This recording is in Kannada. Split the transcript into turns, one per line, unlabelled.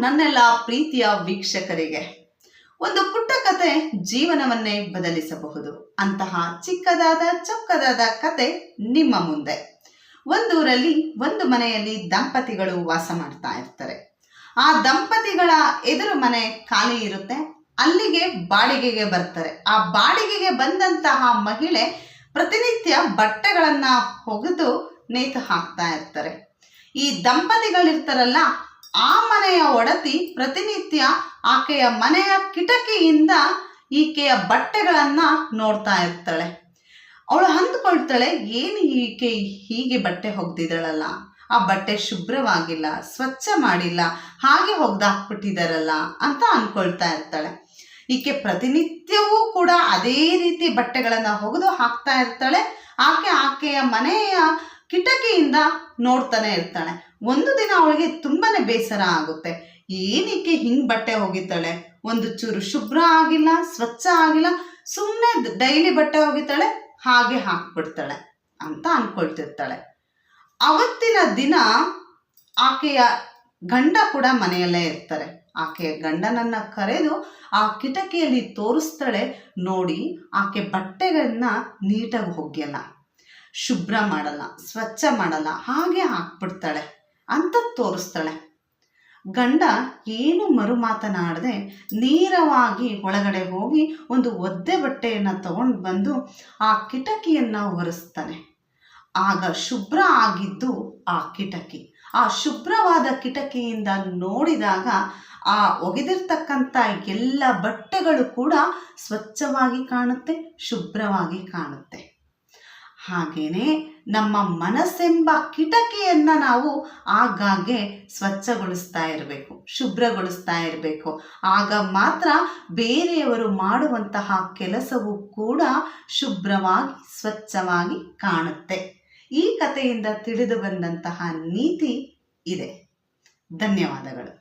ನನ್ನೆಲ್ಲ ಪ್ರೀತಿಯ ವೀಕ್ಷಕರಿಗೆ ಒಂದು ಪುಟ್ಟ ಕತೆ ಜೀವನವನ್ನೇ ಬದಲಿಸಬಹುದು. ಅಂತಹ ಚಿಕ್ಕದಾದ ಚೊಕ್ಕದಾದ ಕತೆ ನಿಮ್ಮ ಮುಂದೆ. ಒಂದೂರಲ್ಲಿ ಒಂದು ಮನೆಯಲ್ಲಿ ದಂಪತಿಗಳು ವಾಸ ಮಾಡ್ತಾ ಇರ್ತಾರೆ. ಆ ದಂಪತಿಗಳ ಎದುರು ಮನೆ ಖಾಲಿ ಇರುತ್ತೆ. ಅಲ್ಲಿಗೆ ಬಾಡಿಗೆಗೆ ಬರ್ತಾರೆ. ಆ ಬಾಡಿಗೆಗೆ ಬಂದಂತಹ ಮಹಿಳೆ ಪ್ರತಿನಿತ್ಯ ಬಟ್ಟೆಗಳನ್ನ ಒಗೆದು ನೇತು ಹಾಕ್ತಾ ಇರ್ತಾರೆ. ಈ ದಂಪತಿಗಳಿರ್ತಾರಲ್ಲ, ಆ ಮನೆಯ ಒಡತಿ ಪ್ರತಿನಿತ್ಯ ಆಕೆಯ ಮನೆಯ ಕಿಟಕಿಯಿಂದ ಈಕೆಯ ಬಟ್ಟೆಗಳನ್ನ ನೋಡ್ತಾ ಇರ್ತಾಳೆ. ಅವಳು ಅಂದ್ಕೊಳ್ತಾಳೆ, ಏನು ಈಕೆ ಹೀಗೆ ಬಟ್ಟೆ ಒಗ್ದಿದ್ದಾಳಲ್ಲ, ಆ ಬಟ್ಟೆ ಶುಭ್ರವಾಗಿಲ್ಲ, ಸ್ವಚ್ಛ ಮಾಡಿಲ್ಲ, ಹಾಗೆ ಒಗ್ದಾಕ್ಬಿಟ್ಟಿದಾರಲ್ಲ ಅಂತ ಅನ್ಕೊಳ್ತಾ ಇರ್ತಾಳೆ. ಈಕೆ ಪ್ರತಿನಿತ್ಯವೂ ಕೂಡ ಅದೇ ರೀತಿ ಬಟ್ಟೆಗಳನ್ನ ಒಗೆದು ಹಾಕ್ತಾ ಇರ್ತಾಳೆ. ಆಕೆಯ ಮನೆಯ ಕಿಟಕಿಯಿಂದ ನೋಡ್ತಾನೆ ಇರ್ತಾಳೆ. ಒಂದು ದಿನ ಅವಳಿಗೆ ತುಂಬಾನೇ ಬೇಸರ ಆಗುತ್ತೆ. ಏನಕ್ಕೆ ಹಿಂಗ್ ಬಟ್ಟೆ ಒಗಿತಾಳೆ, ಒಂದು ಚೂರು ಶುಭ್ರ ಆಗಿಲ್ಲ, ಸ್ವಚ್ಛ ಆಗಿಲ್ಲ, ಸುಮ್ಮನೆ ಡೈಲಿ ಬಟ್ಟೆ ಒಗಿತಾಳೆ, ಹಾಗೆ ಹಾಕ್ಬಿಡ್ತಾಳೆ ಅಂತ ಅನ್ಕೊಳ್ತಿರ್ತಾಳೆ. ಅವತ್ತಿನ ದಿನ ಆಕೆಯ ಗಂಡ ಕೂಡ ಮನೆಯಲ್ಲೇ ಇರ್ತಾರೆ. ಆಕೆಯ ಗಂಡನನ್ನ ಕರೆದು ಆ ಕಿಟಕಿಯಲ್ಲಿ ತೋರಿಸ್ತಾಳೆ. ನೋಡಿ, ಆಕೆ ಬಟ್ಟೆಗಳನ್ನ ನೀಟಾಗಿ ಒಗ್ಯಲ್ಲ, ಶುಭ್ರ ಮಾಡಲ್ಲ, ಸ್ವಚ್ಛ ಮಾಡಲ್ಲ, ಹಾಗೆ ಹಾಕ್ಬಿಡ್ತಾಳೆ ಅಂತ ತೋರಿಸ್ತಾಳೆ. ಗಂಡ ಏನು ಮರು ಮಾತನಾಡದೆ ನೇರವಾಗಿ ಒಳಗಡೆ ಹೋಗಿ ಒಂದು ಒದ್ದೆ ಬಟ್ಟೆಯನ್ನು ತಗೊಂಡು ಬಂದು ಆ ಕಿಟಕಿಯನ್ನ ಒರೆಸ್ತಾನೆ. ಆಗ ಶುಭ್ರ ಆಗಿದ್ದು ಆ ಕಿಟಕಿ. ಆ ಶುಭ್ರವಾದ ಕಿಟಕಿಯಿಂದ ನೋಡಿದಾಗ ಆ ಒಗೆದಿರ್ತಕ್ಕಂಥ ಎಲ್ಲ ಬಟ್ಟೆಗಳು ಕೂಡ ಸ್ವಚ್ಛವಾಗಿ ಕಾಣುತ್ತೆ, ಶುಭ್ರವಾಗಿ ಕಾಣುತ್ತೆ. ಹಾಗೇನೆ ನಮ್ಮ ಮನಸ್ಸೆಂಬ ಕಿಟಕಿಯನ್ನ ನಾವು ಆಗಾಗ್ಗೆ ಸ್ವಚ್ಛಗೊಳಿಸ್ತಾ ಇರಬೇಕು, ಶುಭ್ರಗೊಳಿಸ್ತಾ ಇರಬೇಕು. ಆಗ ಮಾತ್ರ ಬೇರೆಯವರು ಮಾಡುವಂತಹ ಕೆಲಸವೂ ಕೂಡ ಶುಭ್ರವಾಗಿ ಸ್ವಚ್ಛವಾಗಿ ಕಾಣುತ್ತೆ. ಈ ಕಥೆಯಿಂದ ತಿಳಿದು ಬಂದಂತಹ ನೀತಿ ಇದೆ. ಧನ್ಯವಾದಗಳು.